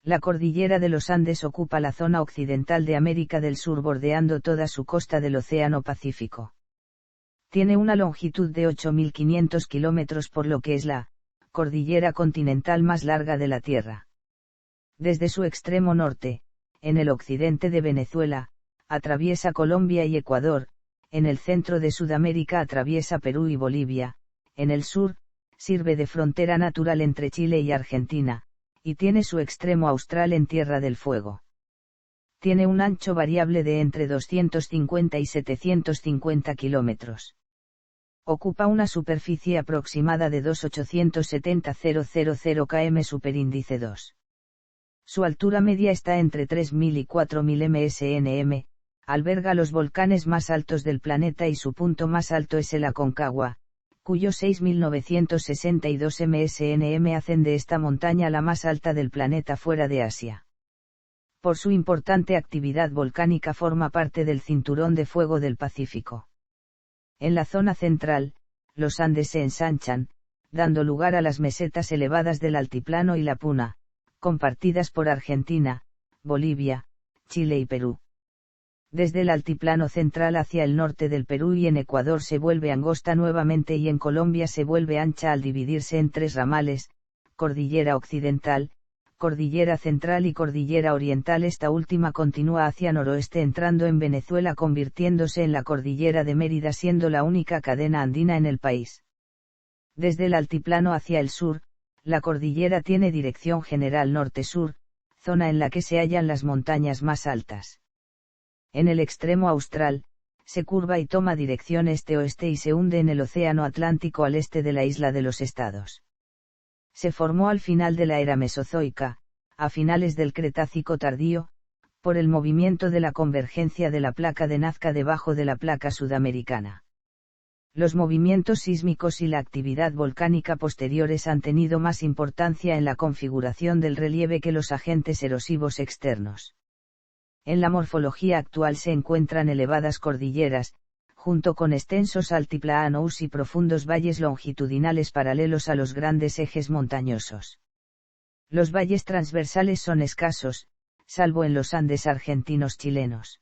La cordillera de los Andes ocupa la zona occidental de América del Sur bordeando toda su costa del Océano Pacífico. Tiene una longitud de 8.500 kilómetros por lo que es la cordillera continental más larga de la Tierra. Desde su extremo norte, en el occidente de Venezuela, atraviesa Colombia y Ecuador, en el centro de Sudamérica atraviesa Perú y Bolivia, en el sur, sirve de frontera natural entre Chile y Argentina, y tiene su extremo austral en Tierra del Fuego. Tiene un ancho variable de entre 250 y 750 kilómetros. Ocupa una superficie aproximada de 2.870.000 km superíndice 2. Su altura media está entre 3.000 y 4.000 msnm, alberga los volcanes más altos del planeta y su punto más alto es el Aconcagua, cuyos 6.962 msnm hacen de esta montaña la más alta del planeta fuera de Asia. Por su importante actividad volcánica forma parte del Cinturón de Fuego del Pacífico. En la zona central, los Andes se ensanchan, dando lugar a las mesetas elevadas del Altiplano y la Puna, compartidas por Argentina, Bolivia, Chile y Perú. Desde el altiplano central hacia el norte del Perú y en Ecuador se vuelve angosta nuevamente y en Colombia se vuelve ancha al dividirse en tres ramales, Cordillera Occidental, Cordillera Central y Cordillera Oriental. Esta última continúa hacia noroeste entrando en Venezuela convirtiéndose en la Cordillera de Mérida siendo la única cadena andina en el país. Desde el altiplano hacia el sur, la cordillera tiene dirección general norte-sur, zona en la que se hallan las montañas más altas. En el extremo austral, se curva y toma dirección este-oeste y se hunde en el Océano Atlántico al este de la isla de los Estados. Se formó al final de la era Mesozoica, a finales del Cretácico tardío, por el movimiento de la convergencia de la placa de Nazca debajo de la placa sudamericana. Los movimientos sísmicos y la actividad volcánica posteriores han tenido más importancia en la configuración del relieve que los agentes erosivos externos. En la morfología actual se encuentran elevadas cordilleras, junto con extensos altiplanos y profundos valles longitudinales paralelos a los grandes ejes montañosos. Los valles transversales son escasos, salvo en los Andes argentinos chilenos.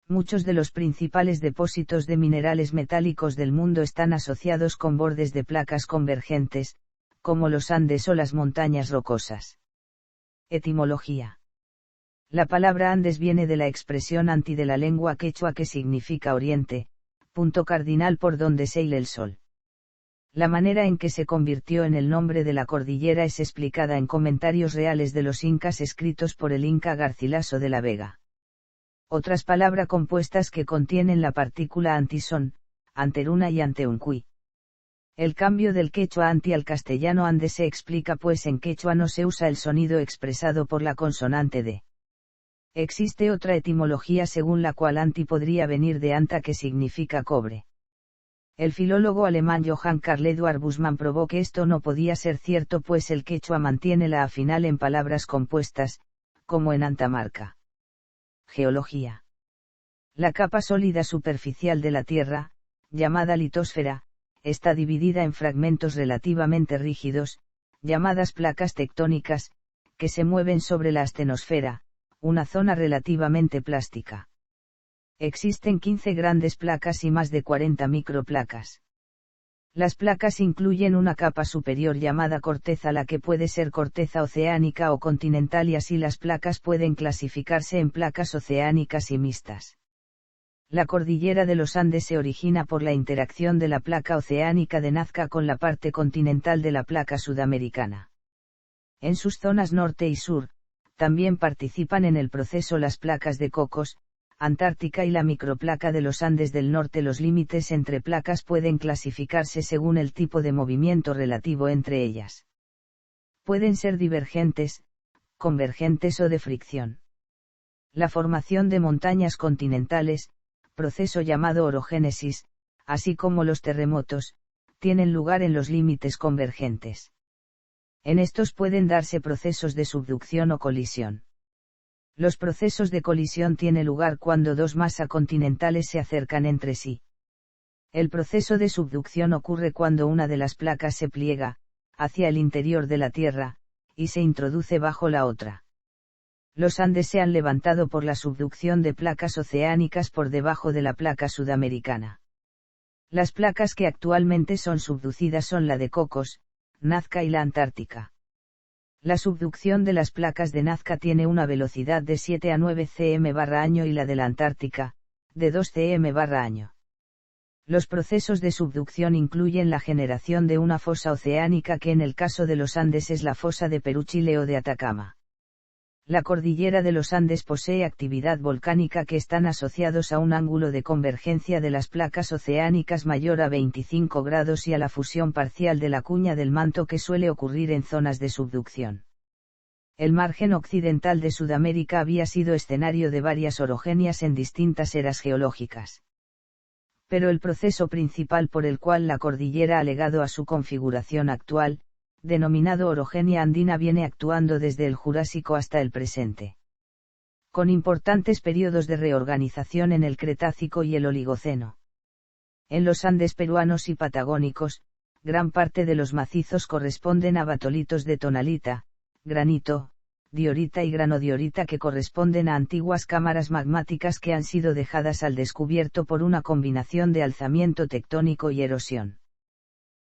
Muchos de los principales depósitos de minerales metálicos del mundo están asociados con bordes de placas convergentes, como los Andes o las montañas rocosas. Etimología. La palabra Andes viene de la expresión anti de la lengua quechua que significa oriente, punto cardinal por donde se hila el sol. La manera en que se convirtió en el nombre de la cordillera es explicada en Comentarios Reales de los Incas escritos por el Inca Garcilaso de la Vega. Otras palabras compuestas que contienen la partícula anti son, anteruna y anteuncuy. El cambio del quechua anti al castellano Andes se explica pues en quechua no se usa el sonido expresado por la consonante D. Existe otra etimología según la cual anti podría venir de anta que significa cobre. El filólogo alemán Johann Carl Eduard Buschmann probó que esto no podía ser cierto pues el quechua mantiene la A final en palabras compuestas, como en Antamarca. Geología. La capa sólida superficial de la Tierra, llamada litosfera, está dividida en fragmentos relativamente rígidos, llamadas placas tectónicas, que se mueven sobre la astenosfera, una zona relativamente plástica. Existen 15 grandes placas y más de 40 microplacas. Las placas incluyen una capa superior llamada corteza, la que puede ser corteza oceánica o continental, y así las placas pueden clasificarse en placas oceánicas y mixtas. La cordillera de los Andes se origina por la interacción de la placa oceánica de Nazca con la parte continental de la placa sudamericana. En sus zonas norte y sur, también participan en el proceso las placas de Cocos, Antártica y la microplaca de los Andes del norte. Los límites entre placas pueden clasificarse según el tipo de movimiento relativo entre ellas. Pueden ser divergentes, convergentes o de fricción. La formación de montañas continentales, proceso llamado orogénesis, así como los terremotos, tienen lugar en los límites convergentes. En estos pueden darse procesos de subducción o colisión. Los procesos de colisión tienen lugar cuando dos masas continentales se acercan entre sí. El proceso de subducción ocurre cuando una de las placas se pliega, hacia el interior de la Tierra, y se introduce bajo la otra. Los Andes se han levantado por la subducción de placas oceánicas por debajo de la placa sudamericana. Las placas que actualmente son subducidas son la de Cocos, Nazca y la Antártica. La subducción de las placas de Nazca tiene una velocidad de 7 a 9 cm/año y la de la Antártica, de 2 cm/año. Los procesos de subducción incluyen la generación de una fosa oceánica que en el caso de los Andes es la fosa de Perú-Chile o de Atacama. La cordillera de los Andes posee actividad volcánica que están asociados a un ángulo de convergencia de las placas oceánicas mayor a 25 grados y a la fusión parcial de la cuña del manto que suele ocurrir en zonas de subducción. El margen occidental de Sudamérica había sido escenario de varias orogenias en distintas eras geológicas. Pero el proceso principal por el cual la cordillera ha legado a su configuración actual, denominado orogenia andina, viene actuando desde el Jurásico hasta el presente. Con importantes periodos de reorganización en el Cretácico y el Oligoceno. En los Andes peruanos y patagónicos, gran parte de los macizos corresponden a batolitos de tonalita, granito, diorita y granodiorita que corresponden a antiguas cámaras magmáticas que han sido dejadas al descubierto por una combinación de alzamiento tectónico y erosión.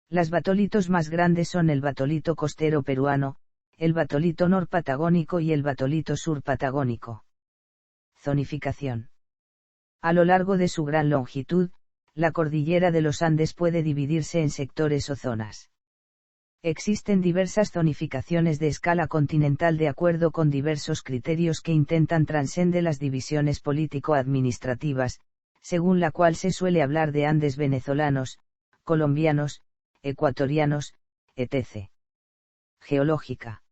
Las batolitos más grandes son el batolito costero peruano, el batolito norpatagónico y el batolito surpatagónico. Zonificación. A lo largo de su gran longitud, la cordillera de los Andes puede dividirse en sectores o zonas. Existen diversas zonificaciones de escala continental de acuerdo con diversos criterios que intentan trascender las divisiones político-administrativas, según la cual se suele hablar de Andes venezolanos, colombianos, ecuatorianos, etc. Geológica.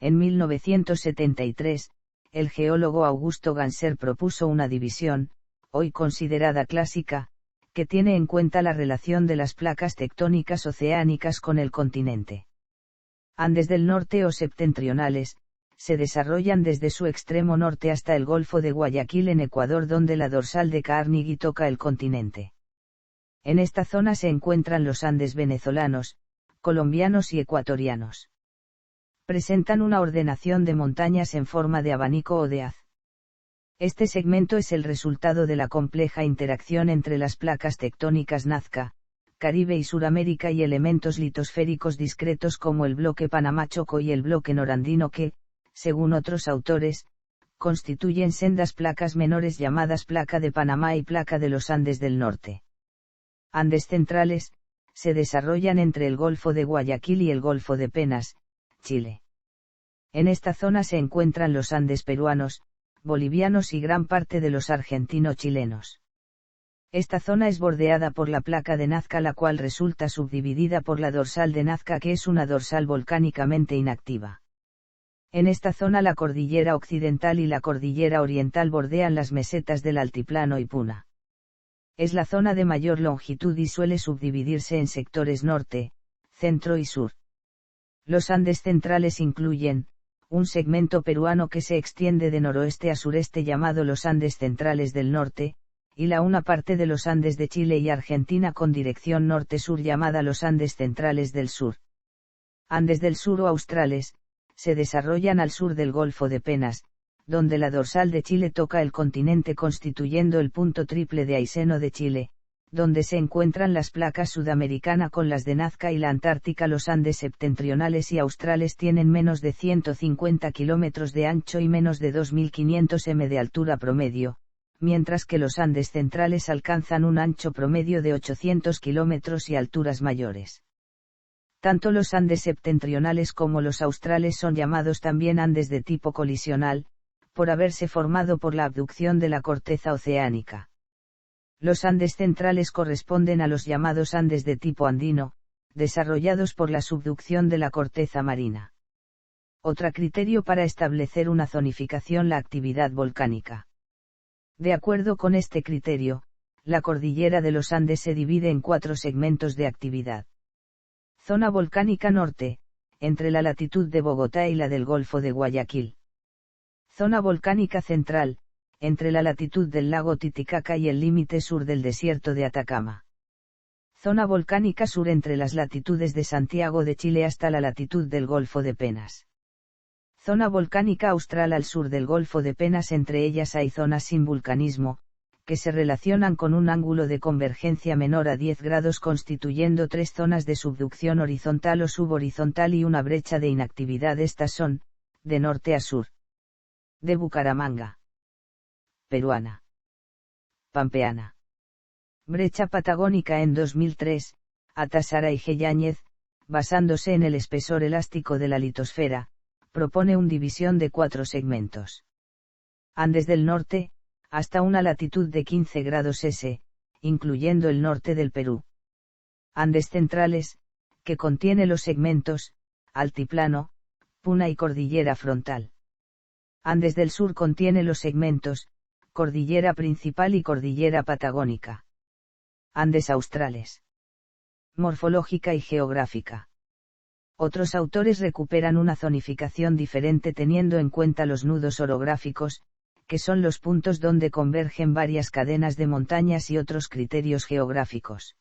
En 1973, el geólogo Augusto Ganser propuso una división, hoy considerada clásica, que tiene en cuenta la relación de las placas tectónicas oceánicas con el continente. Andes del norte o septentrionales, se desarrollan desde su extremo norte hasta el Golfo de Guayaquil en Ecuador, donde la dorsal de Carnegie toca el continente. En esta zona se encuentran los Andes venezolanos, colombianos y ecuatorianos. Presentan una ordenación de montañas en forma de abanico o de haz. Este segmento es el resultado de la compleja interacción entre las placas tectónicas Nazca, Caribe y Suramérica y elementos litosféricos discretos como el bloque Panamá-Choco y el bloque norandino que, según otros autores, constituyen sendas placas menores llamadas placa de Panamá y placa de los Andes del norte. Andes centrales, se desarrollan entre el Golfo de Guayaquil y el Golfo de Penas, Chile. En esta zona se encuentran los Andes peruanos, bolivianos y gran parte de los argentino-chilenos. Esta zona es bordeada por la placa de Nazca, la cual resulta subdividida por la dorsal de Nazca, que es una dorsal volcánicamente inactiva. En esta zona la cordillera occidental y la cordillera oriental bordean las mesetas del altiplano y Puna. Es la zona de mayor longitud y suele subdividirse en sectores norte, centro y sur. Los Andes centrales incluyen un segmento peruano que se extiende de noroeste a sureste llamado los Andes centrales del norte, y una parte de los Andes de Chile y Argentina con dirección norte-sur llamada los Andes centrales del sur. Andes del sur o australes, se desarrollan al sur del Golfo de Penas, donde la dorsal de Chile toca el continente constituyendo el punto triple de Aysén de Chile, donde se encuentran las placas sudamericana con las de Nazca y la Antártica. Los Andes septentrionales y australes tienen menos de 150 kilómetros de ancho y menos de 2.500 m de altura promedio, mientras que los Andes centrales alcanzan un ancho promedio de 800 kilómetros y alturas mayores. Tanto los Andes septentrionales como los australes son llamados también Andes de tipo colisional, por haberse formado por la abducción de la corteza oceánica. Los Andes centrales corresponden a los llamados Andes de tipo andino, desarrollados por la subducción de la corteza marina. Otro criterio para establecer una zonificación: la actividad volcánica. De acuerdo con este criterio, la cordillera de los Andes se divide en 4 segmentos de actividad. Zona volcánica norte, entre la latitud de Bogotá y la del Golfo de Guayaquil. Zona volcánica central, entre la latitud del lago Titicaca y el límite sur del desierto de Atacama. Zona volcánica sur entre las latitudes de Santiago de Chile hasta la latitud del Golfo de Penas. Zona volcánica austral al sur del Golfo de Penas. Entre ellas hay zonas sin vulcanismo, que se relacionan con un ángulo de convergencia menor a 10 grados, constituyendo 3 zonas de subducción horizontal o subhorizontal y una brecha de inactividad. Estas son, de norte a sur. De Bucaramanga. Peruana. Pampeana. Brecha patagónica. En 2003, Atasara y G. Yáñez, basándose en el espesor elástico de la litosfera, propone una división de 4 segmentos. Andes del norte, hasta una latitud de 15 grados S, incluyendo el norte del Perú. Andes centrales, que contiene los segmentos, altiplano, puna y cordillera frontal. Andes del sur contiene los segmentos, cordillera principal y cordillera patagónica. Andes australes. Morfológica y geográfica. Otros autores recuperan una zonificación diferente teniendo en cuenta los nudos orográficos, que son los puntos donde convergen varias cadenas de montañas, y otros criterios geográficos.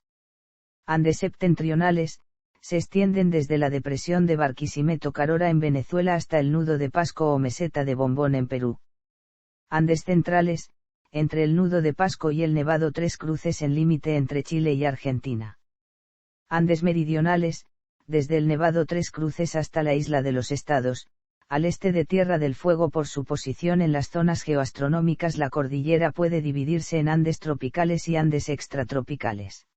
Andes septentrionales, se extienden desde la depresión de Barquisimeto Carora en Venezuela hasta el nudo de Pasco o meseta de Bombón en Perú. Andes centrales, entre el nudo de Pasco y el Nevado Tres Cruces en límite entre Chile y Argentina. Andes meridionales, desde el Nevado Tres Cruces hasta la Isla de los Estados, al este de Tierra del Fuego. Por su posición en las zonas geoastronómicas, la cordillera puede dividirse en Andes tropicales y Andes extratropicales.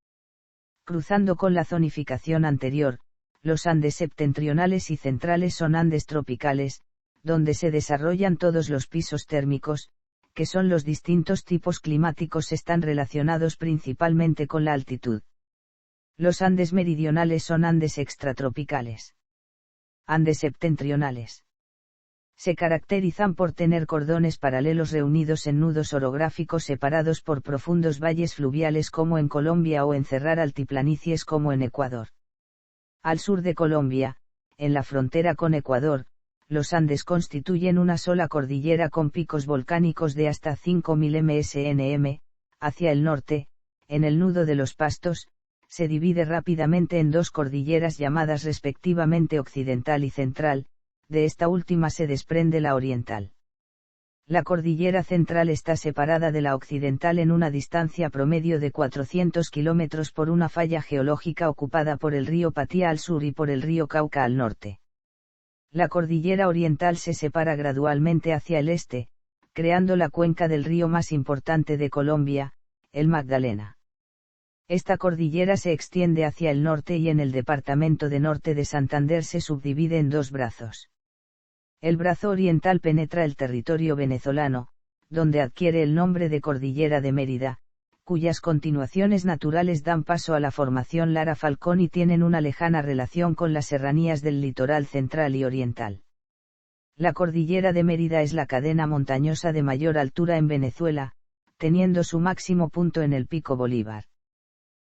Cruzando con la zonificación anterior, los Andes septentrionales y centrales son Andes tropicales, donde se desarrollan todos los pisos térmicos, que son los distintos tipos climáticos. Están relacionados principalmente con la altitud. Los Andes meridionales son Andes extratropicales. Andes septentrionales. Se caracterizan por tener cordones paralelos reunidos en nudos orográficos separados por profundos valles fluviales como en Colombia o encerrar altiplanicies como en Ecuador. Al sur de Colombia, en la frontera con Ecuador, los Andes constituyen una sola cordillera con picos volcánicos de hasta 5.000 msnm. Hacia el norte, en el nudo de los Pastos, se divide rápidamente en 2 cordilleras llamadas respectivamente occidental y central. De esta última se desprende la oriental. La cordillera central está separada de la occidental en una distancia promedio de 400 kilómetros por una falla geológica ocupada por el río Patía al sur y por el río Cauca al norte. La cordillera oriental se separa gradualmente hacia el este, creando la cuenca del río más importante de Colombia, el Magdalena. Esta cordillera se extiende hacia el norte y en el departamento de Norte de Santander se subdivide en 2 brazos. El brazo oriental penetra el territorio venezolano, donde adquiere el nombre de Cordillera de Mérida, cuyas continuaciones naturales dan paso a la formación Lara Falcón y tienen una lejana relación con las serranías del litoral central y oriental. La Cordillera de Mérida es la cadena montañosa de mayor altura en Venezuela, teniendo su máximo punto en el Pico Bolívar.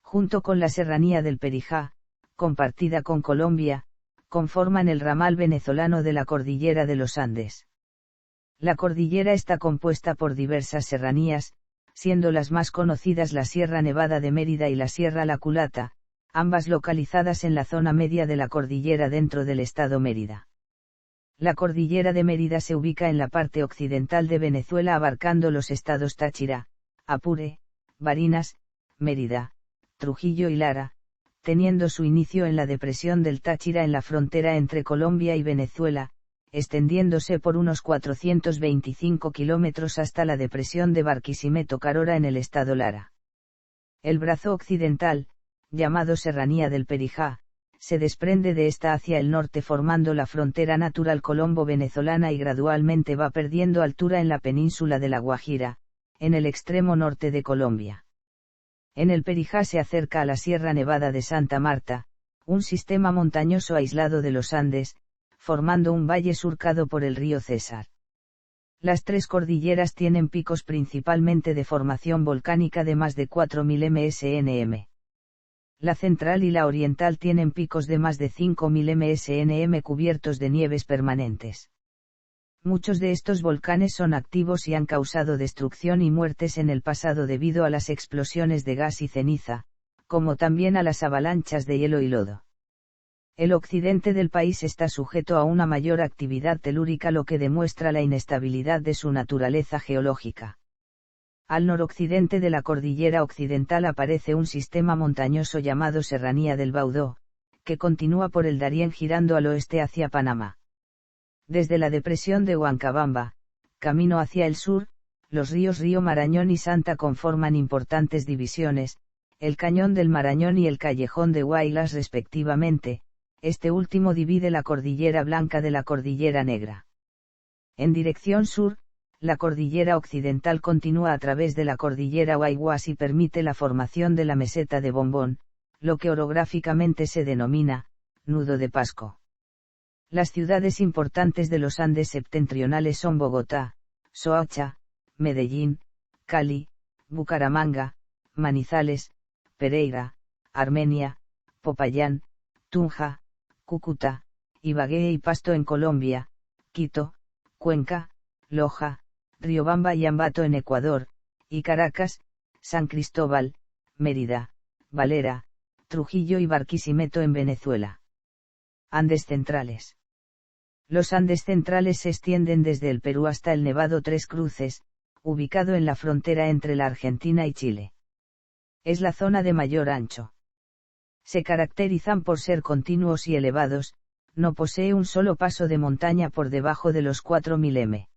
Junto con la serranía del Perijá, compartida con Colombia, conforman el ramal venezolano de la Cordillera de los Andes. La cordillera está compuesta por diversas serranías, siendo las más conocidas la Sierra Nevada de Mérida y la Sierra La Culata, ambas localizadas en la zona media de la cordillera dentro del estado Mérida. La Cordillera de Mérida se ubica en la parte occidental de Venezuela abarcando los estados Táchira, Apure, Barinas, Mérida, Trujillo y Lara, teniendo su inicio en la depresión del Táchira en la frontera entre Colombia y Venezuela, extendiéndose por unos 425 kilómetros hasta la depresión de Barquisimeto Carora en el estado Lara. El brazo occidental, llamado Serranía del Perijá, se desprende de esta hacia el norte formando la frontera natural colombo-venezolana y gradualmente va perdiendo altura en la península de La Guajira, en el extremo norte de Colombia. En el Perijá se acerca a la Sierra Nevada de Santa Marta, un sistema montañoso aislado de los Andes, formando un valle surcado por el río César. Las 3 cordilleras tienen picos principalmente de formación volcánica de más de 4.000 msnm. La central y la oriental tienen picos de más de 5.000 msnm cubiertos de nieves permanentes. Muchos de estos volcanes son activos y han causado destrucción y muertes en el pasado debido a las explosiones de gas y ceniza, como también a las avalanchas de hielo y lodo. El occidente del país está sujeto a una mayor actividad telúrica, lo que demuestra la inestabilidad de su naturaleza geológica. Al noroccidente de la cordillera occidental aparece un sistema montañoso llamado Serranía del Baudó, que continúa por el Darién girando al oeste hacia Panamá. Desde la depresión de Huancabamba, camino hacia el sur, los ríos Río Marañón y Santa conforman importantes divisiones, el Cañón del Marañón y el Callejón de Huaylas respectivamente. Este último divide la Cordillera Blanca de la Cordillera Negra. En dirección sur, la Cordillera Occidental continúa a través de la Cordillera Huayhuas y permite la formación de la meseta de Bombón, lo que orográficamente se denomina nudo de Pasco. Las ciudades importantes de los Andes septentrionales son Bogotá, Soacha, Medellín, Cali, Bucaramanga, Manizales, Pereira, Armenia, Popayán, Tunja, Cúcuta, Ibagué y Pasto en Colombia, Quito, Cuenca, Loja, Riobamba y Ambato en Ecuador, y Caracas, San Cristóbal, Mérida, Valera, Trujillo y Barquisimeto en Venezuela. Andes centrales. Los Andes centrales se extienden desde el Perú hasta el Nevado Tres Cruces, ubicado en la frontera entre la Argentina y Chile. Es la zona de mayor ancho. Se caracterizan por ser continuos y elevados, no posee un solo paso de montaña por debajo de los 4000 m.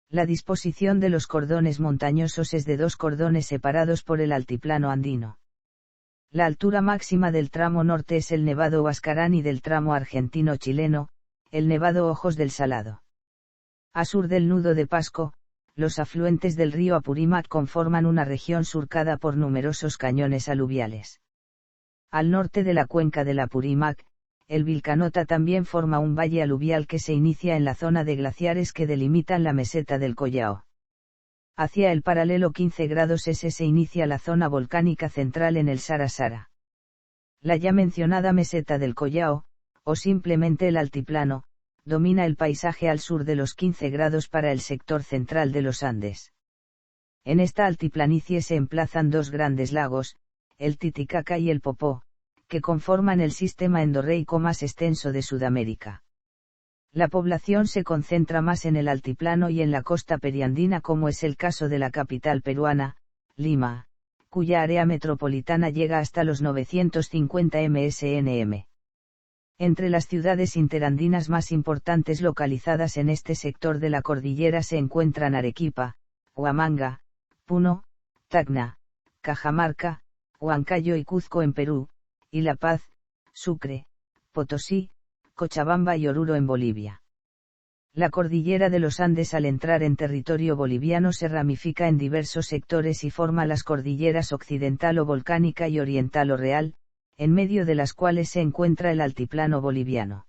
La disposición de los cordones montañosos es de dos cordones separados por el altiplano andino. La altura máxima del tramo norte es el Nevado Huascarán y del tramo argentino-chileno, el Nevado Ojos del Salado. A sur del nudo de Pasco, los afluentes del río Apurímac conforman una región surcada por numerosos cañones aluviales. Al norte de la cuenca del Apurímac, el Vilcanota también forma un valle aluvial que se inicia en la zona de glaciares que delimitan la meseta del Collao. Hacia el paralelo 15 grados S se inicia la zona volcánica central en el Sarasara. La ya mencionada meseta del Collao, o simplemente el altiplano, domina el paisaje al sur de los 15 grados para el sector central de los Andes. En esta altiplanicie se emplazan dos grandes lagos, el Titicaca y el Popó, que conforman el sistema endorreico más extenso de Sudamérica. La población se concentra más en el altiplano y en la costa periandina, como es el caso de la capital peruana, Lima, cuya área metropolitana llega hasta los 950 msnm. Entre las ciudades interandinas más importantes localizadas en este sector de la cordillera se encuentran Arequipa, Huamanga, Puno, Tacna, Cajamarca, Huancayo y Cuzco en Perú, y La Paz, Sucre, Potosí, Cochabamba y Oruro en Bolivia. La cordillera de los Andes, al entrar en territorio boliviano, se ramifica en diversos sectores y forma las cordilleras occidental o volcánica y oriental o real, en medio de las cuales se encuentra el altiplano boliviano.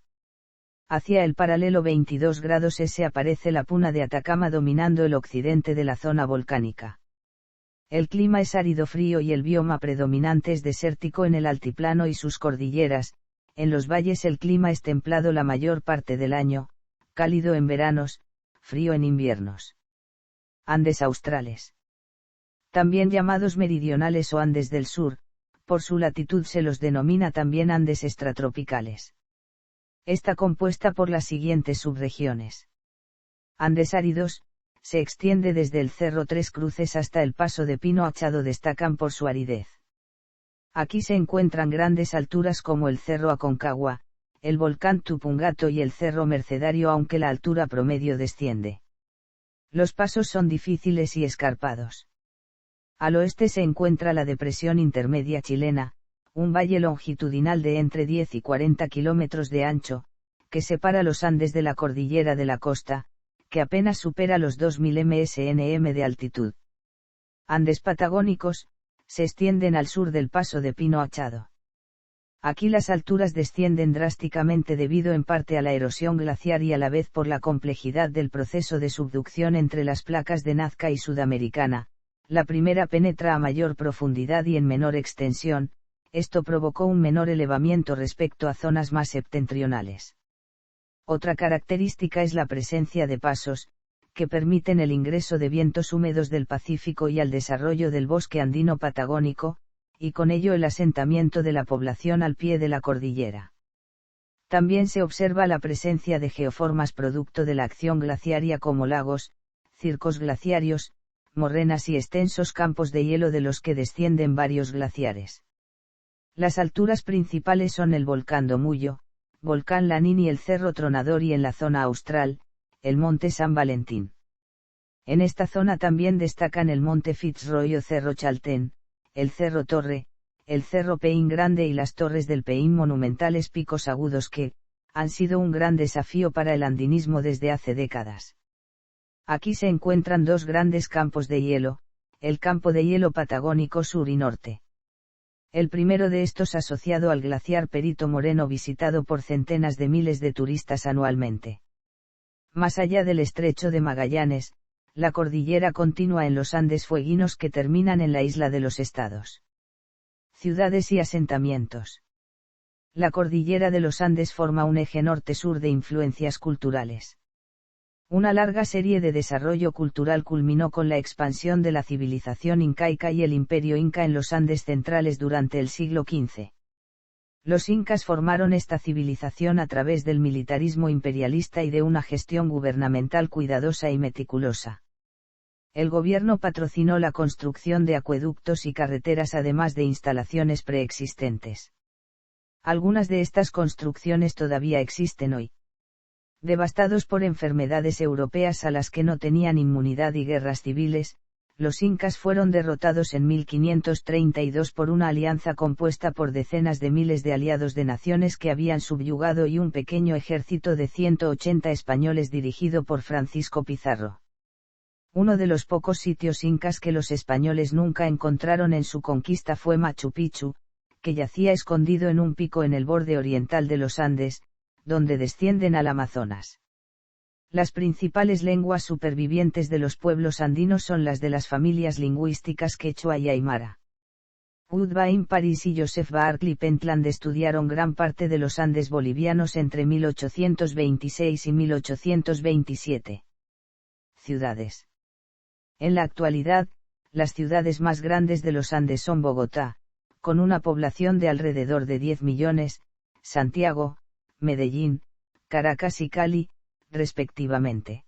Hacia el paralelo 22 grados S aparece la Puna de Atacama dominando el occidente de la zona volcánica. El clima es árido frío y el bioma predominante es desértico en el altiplano y sus cordilleras. En los valles el clima es templado la mayor parte del año, cálido en veranos, frío en inviernos. Andes australes. También llamados meridionales o Andes del sur, por su latitud se los denomina también Andes extratropicales. Está compuesta por las siguientes subregiones. Andes áridos, se extiende desde el Cerro Tres Cruces hasta el Paso de Pino Achado, destacan por su aridez. Aquí se encuentran grandes alturas como el Cerro Aconcagua, el volcán Tupungato y el Cerro Mercedario, aunque la altura promedio desciende. Los pasos son difíciles y escarpados. Al oeste se encuentra la depresión intermedia chilena, un valle longitudinal de entre 10 y 40 kilómetros de ancho, que separa los Andes de la cordillera de la costa, que apenas supera los 2000 msnm de altitud. Andes patagónicos, se extienden al sur del Paso de Pino Achado. Aquí las alturas descienden drásticamente debido en parte a la erosión glaciar y a la vez por la complejidad del proceso de subducción entre las placas de Nazca y Sudamericana. La primera penetra a mayor profundidad y en menor extensión, esto provocó un menor elevamiento respecto a zonas más septentrionales. Otra característica es la presencia de pasos, que permiten el ingreso de vientos húmedos del Pacífico y al desarrollo del bosque andino patagónico, y con ello el asentamiento de la población al pie de la cordillera. También se observa la presencia de geoformas producto de la acción glaciaria como lagos, circos glaciarios, morrenas y extensos campos de hielo de los que descienden varios glaciares. Las alturas principales son el volcán Domullo, volcán Lanín y el Cerro Tronador, y en la zona austral, el monte San Valentín. En esta zona también destacan el monte Fitzroy o Cerro Chaltén, el Cerro Torre, el Cerro Peín Grande y las Torres del Peín, monumentales picos agudos que han sido un gran desafío para el andinismo desde hace décadas. Aquí se encuentran dos grandes campos de hielo, el campo de hielo patagónico sur y norte. El primero de estos asociado al glaciar Perito Moreno, visitado por centenas de miles de turistas anualmente. Más allá del estrecho de Magallanes, la cordillera continúa en los Andes fueguinos que terminan en la isla de los Estados. Ciudades y asentamientos. La cordillera de los Andes forma un eje norte-sur de influencias culturales. Una larga serie de desarrollo cultural culminó con la expansión de la civilización incaica y el imperio inca en los Andes centrales durante el siglo XV. Los incas formaron esta civilización a través del militarismo imperialista y de una gestión gubernamental cuidadosa y meticulosa. El gobierno patrocinó la construcción de acueductos y carreteras, además de instalaciones preexistentes. Algunas de estas construcciones todavía existen hoy. Devastados por enfermedades europeas a las que no tenían inmunidad y guerras civiles, los incas fueron derrotados en 1532 por una alianza compuesta por decenas de miles de aliados de naciones que habían subyugado y un pequeño ejército de 180 españoles dirigido por Francisco Pizarro. Uno de los pocos sitios incas que los españoles nunca encontraron en su conquista fue Machu Picchu, que yacía escondido en un pico en el borde oriental de los Andes, donde descienden al Amazonas. Las principales lenguas supervivientes de los pueblos andinos son las de las familias lingüísticas quechua y aymara. Woodbine Paris y Joseph Barclay Pentland estudiaron gran parte de los Andes bolivianos entre 1826 y 1827. Ciudades. En la actualidad, las ciudades más grandes de los Andes son Bogotá, con una población de alrededor de 10 millones, Santiago, Medellín, Caracas y Cali, respectivamente.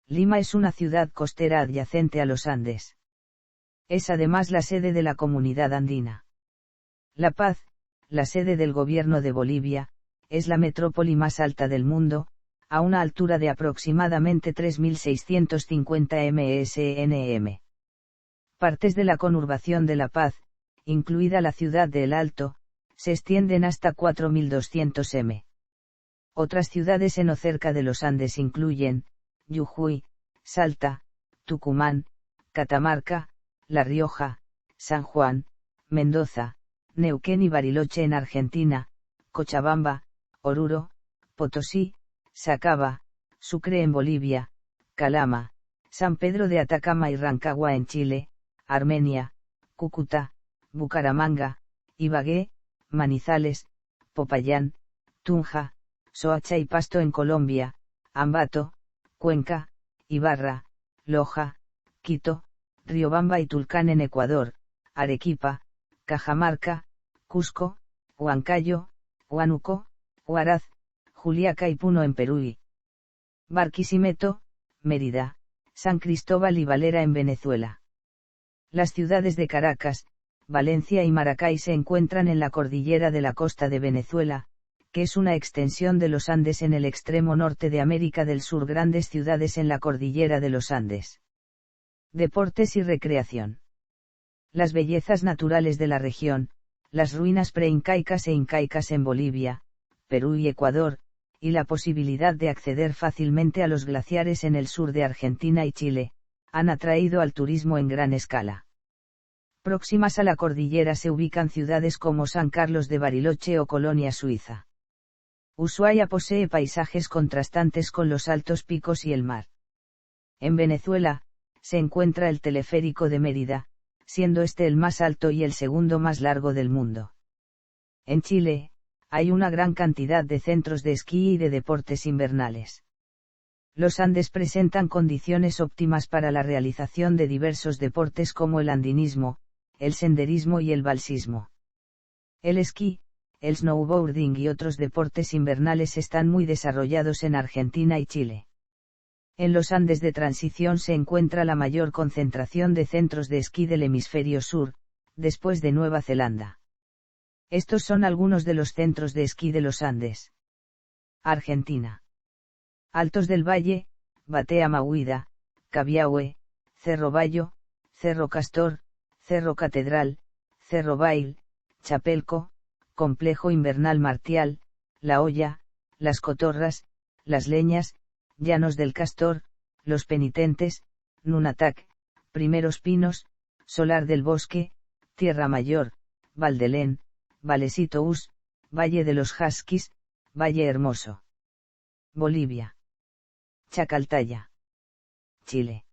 Lima es una ciudad costera adyacente a los Andes. Es además la sede de la Comunidad Andina. La Paz, la sede del gobierno de Bolivia, es la metrópoli más alta del mundo, a una altura de aproximadamente 3.650 msnm. Partes de la conurbación de La Paz, incluida la ciudad de El Alto, se extienden hasta 4.200 m. Otras ciudades en o cerca de los Andes incluyen Jujuy, Salta, Tucumán, Catamarca, La Rioja, San Juan, Mendoza, Neuquén y Bariloche en Argentina, Cochabamba, Oruro, Potosí, Sacaba, Sucre en Bolivia, Calama, San Pedro de Atacama y Rancagua en Chile, Armenia, Cúcuta, Bucaramanga, Ibagué, Manizales, Popayán, Tunja, Soacha y Pasto en Colombia, Ambato, Cuenca, Ibarra, Loja, Quito, Riobamba y Tulcán en Ecuador, Arequipa, Cajamarca, Cusco, Huancayo, Huánuco, Huaraz, Juliaca y Puno en Perú y Barquisimeto, Mérida, San Cristóbal y Valera en Venezuela. Las ciudades de Caracas, Valencia y Maracay se encuentran en la cordillera de la costa de Venezuela, que es una extensión de los Andes en el extremo norte de América del Sur. Grandes ciudades en la cordillera de los Andes. Deportes y recreación. Las bellezas naturales de la región, las ruinas preincaicas e incaicas en Bolivia, Perú y Ecuador, y la posibilidad de acceder fácilmente a los glaciares en el sur de Argentina y Chile, han atraído al turismo en gran escala. Próximas a la cordillera se ubican ciudades como San Carlos de Bariloche o Colonia, Suiza. Ushuaia posee paisajes contrastantes con los altos picos y el mar. En Venezuela, se encuentra el teleférico de Mérida, siendo este el más alto y el segundo más largo del mundo. En Chile, hay una gran cantidad de centros de esquí y de deportes invernales. Los Andes presentan condiciones óptimas para la realización de diversos deportes como el andinismo, el senderismo y el balsismo. El esquí, el snowboarding y otros deportes invernales están muy desarrollados en Argentina y Chile. En los Andes de transición se encuentra la mayor concentración de centros de esquí del hemisferio sur, después de Nueva Zelanda. Estos son algunos de los centros de esquí de los Andes. Argentina. Altos del Valle, Batea Mahuida, Cabiahue, Cerro Bayo, Cerro Castor, Cerro Catedral, Cerro Bail, Chapelco, Complejo Invernal Martial, La Hoya, Las Cotorras, Las Leñas, Llanos del Castor, Los Penitentes, Nunatak, Primeros Pinos, Solar del Bosque, Tierra Mayor, Valdelén, Vallecito Us, Valle de los Huskies, Valle Hermoso. Bolivia. Chacaltaya. Chile.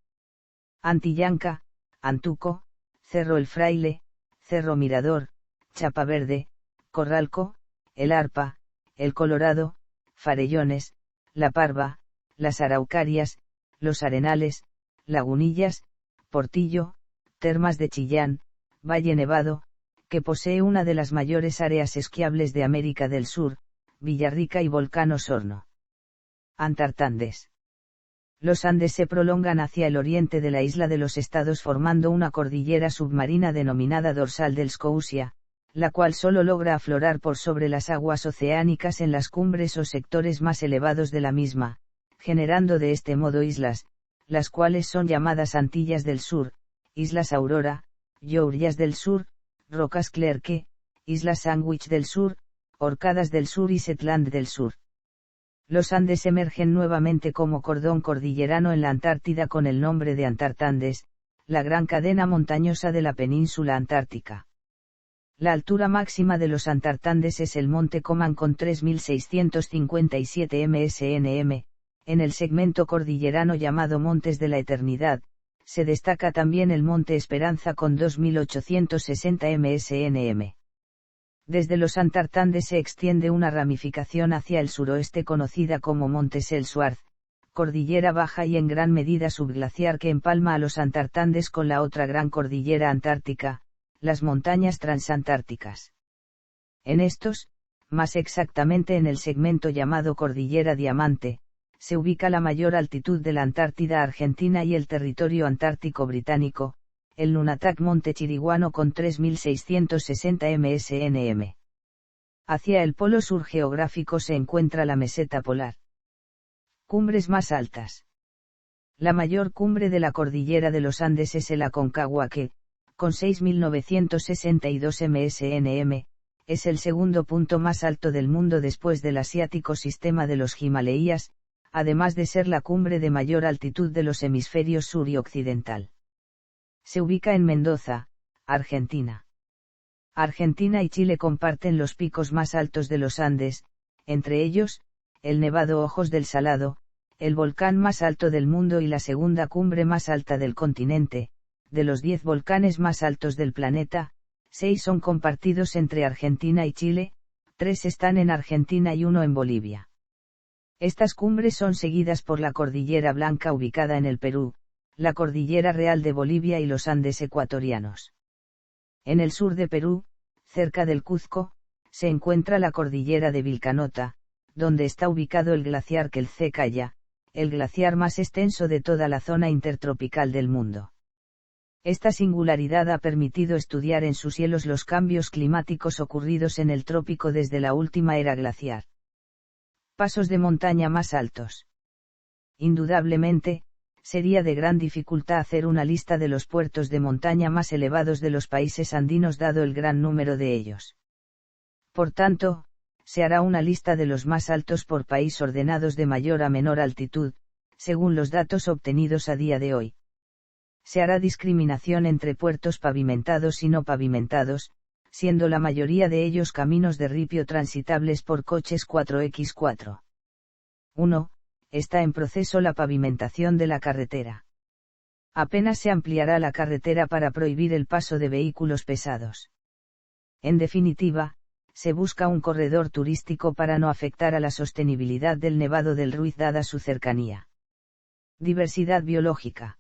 Antillanca, Antuco, Cerro El Fraile, Cerro Mirador, Chapa Verde, Corralco, El Arpa, El Colorado, Farellones, La Parva, Las Araucarias, Los Arenales, Lagunillas, Portillo, Termas de Chillán, Valle Nevado, que posee una de las mayores áreas esquiables de América del Sur, Villarrica y Volcán Osorno. Antartandes. Los Andes se prolongan hacia el oriente de la isla de los Estados formando una cordillera submarina denominada dorsal del Scotia, la cual solo logra aflorar por sobre las aguas oceánicas en las cumbres o sectores más elevados de la misma, generando de este modo islas, las cuales son llamadas Antillas del Sur, Islas Aurora, Llorjas del Sur, Rocas Clerke, Islas Sandwich del Sur, Orcadas del Sur y Shetland del Sur. Los Andes emergen nuevamente como cordón cordillerano en la Antártida con el nombre de Antartandes, la gran cadena montañosa de la península antártica. La altura máxima de los Antartandes es el Monte Coman con 3.657 msnm, en el segmento cordillerano llamado Montes de la Eternidad, se destaca también el Monte Esperanza con 2.860 msnm. Desde los Antartandes se extiende una ramificación hacia el suroeste conocida como Montes Ellsworth, cordillera baja y en gran medida subglaciar que empalma a los Antartandes con la otra gran cordillera antártica, las montañas transantárticas. En estos, más exactamente en el segmento llamado Cordillera Diamante, se ubica la mayor altitud de la Antártida Argentina y el territorio antártico británico, el Nunatak Monte Chiriguano con 3.660 msnm. Hacia el polo sur geográfico se encuentra la meseta polar. Cumbres más altas. La mayor cumbre de la cordillera de los Andes es el Aconcagua que, con 6.962 msnm, es el segundo punto más alto del mundo después del asiático sistema de los Himalayas, además de ser la cumbre de mayor altitud de los hemisferios sur y occidental. Se ubica en Mendoza, Argentina. Argentina y Chile comparten los picos más altos de los Andes, entre ellos, el Nevado Ojos del Salado, el volcán más alto del mundo y la segunda cumbre más alta del continente. De los 10 volcanes más altos del planeta, 6 son compartidos entre Argentina y Chile, 3 están en Argentina y 1 en Bolivia. Estas cumbres son seguidas por la Cordillera Blanca ubicada en el Perú, la Cordillera Real de Bolivia y los Andes ecuatorianos. En el sur de Perú, cerca del Cuzco, se encuentra la Cordillera de Vilcanota, donde está ubicado el glaciar Quelce-Caya, el glaciar más extenso de toda la zona intertropical del mundo. Esta singularidad ha permitido estudiar en sus hielos los cambios climáticos ocurridos en el trópico desde la última era glaciar. Pasos de montaña más altos. Indudablemente, sería de gran dificultad hacer una lista de los puertos de montaña más elevados de los países andinos dado el gran número de ellos. Por tanto, se hará una lista de los más altos por país ordenados de mayor a menor altitud, según los datos obtenidos a día de hoy. Se hará discriminación entre puertos pavimentados y no pavimentados, siendo la mayoría de ellos caminos de ripio transitables por coches 4x4. 1. Está en proceso la pavimentación de la carretera. Apenas se ampliará la carretera para prohibir el paso de vehículos pesados. En definitiva, se busca un corredor turístico para no afectar a la sostenibilidad del Nevado del Ruiz dada su cercanía. Diversidad biológica.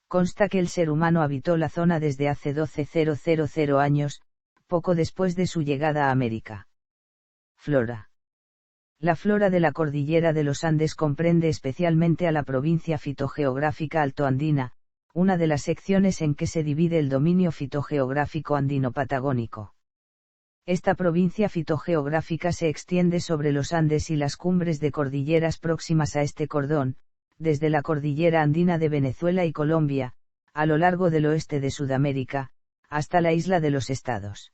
Consta que el ser humano habitó la zona desde hace 12.000 años, poco después de su llegada a América. Flora. La flora de la cordillera de los Andes comprende especialmente a la provincia fitogeográfica altoandina, una de las secciones en que se divide el dominio fitogeográfico andino-patagónico. Esta provincia fitogeográfica se extiende sobre los Andes y las cumbres de cordilleras próximas a este cordón, desde la cordillera andina de Venezuela y Colombia, a lo largo del oeste de Sudamérica, hasta la isla de los Estados.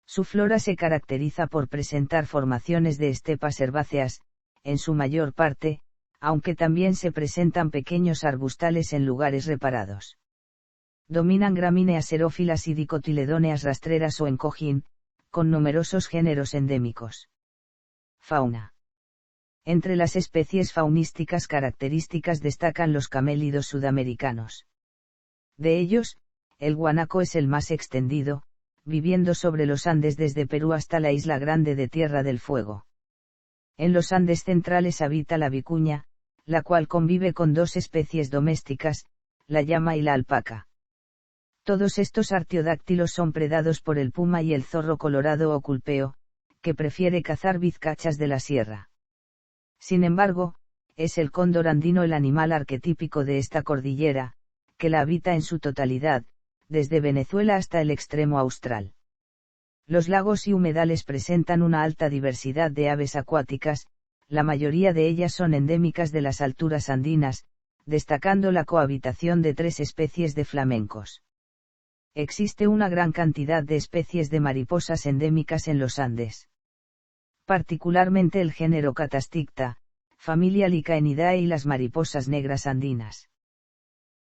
Su flora se caracteriza por presentar formaciones de estepas herbáceas, en su mayor parte, aunque también se presentan pequeños arbustales en lugares reparados. Dominan gramíneas xerófilas y dicotiledóneas rastreras o en cojín, con numerosos géneros endémicos. Fauna. Entre las especies faunísticas características destacan los camélidos sudamericanos. De ellos, el guanaco es el más extendido, viviendo sobre los Andes desde Perú hasta la isla Grande de Tierra del Fuego. En los Andes centrales habita la vicuña, la cual convive con dos especies domésticas, la llama y la alpaca. Todos estos artiodáctilos son predados por el puma y el zorro colorado o culpeo, que prefiere cazar vizcachas de la sierra. Sin embargo, es el cóndor andino el animal arquetípico de esta cordillera, que la habita en su totalidad, desde Venezuela hasta el extremo austral. Los lagos y humedales presentan una alta diversidad de aves acuáticas, la mayoría de ellas son endémicas de las alturas andinas, destacando la cohabitación de 3 especies de flamencos. Existe una gran cantidad de especies de mariposas endémicas en los Andes. Particularmente el género Catastixta, familia Lycaenidae y las mariposas negras andinas.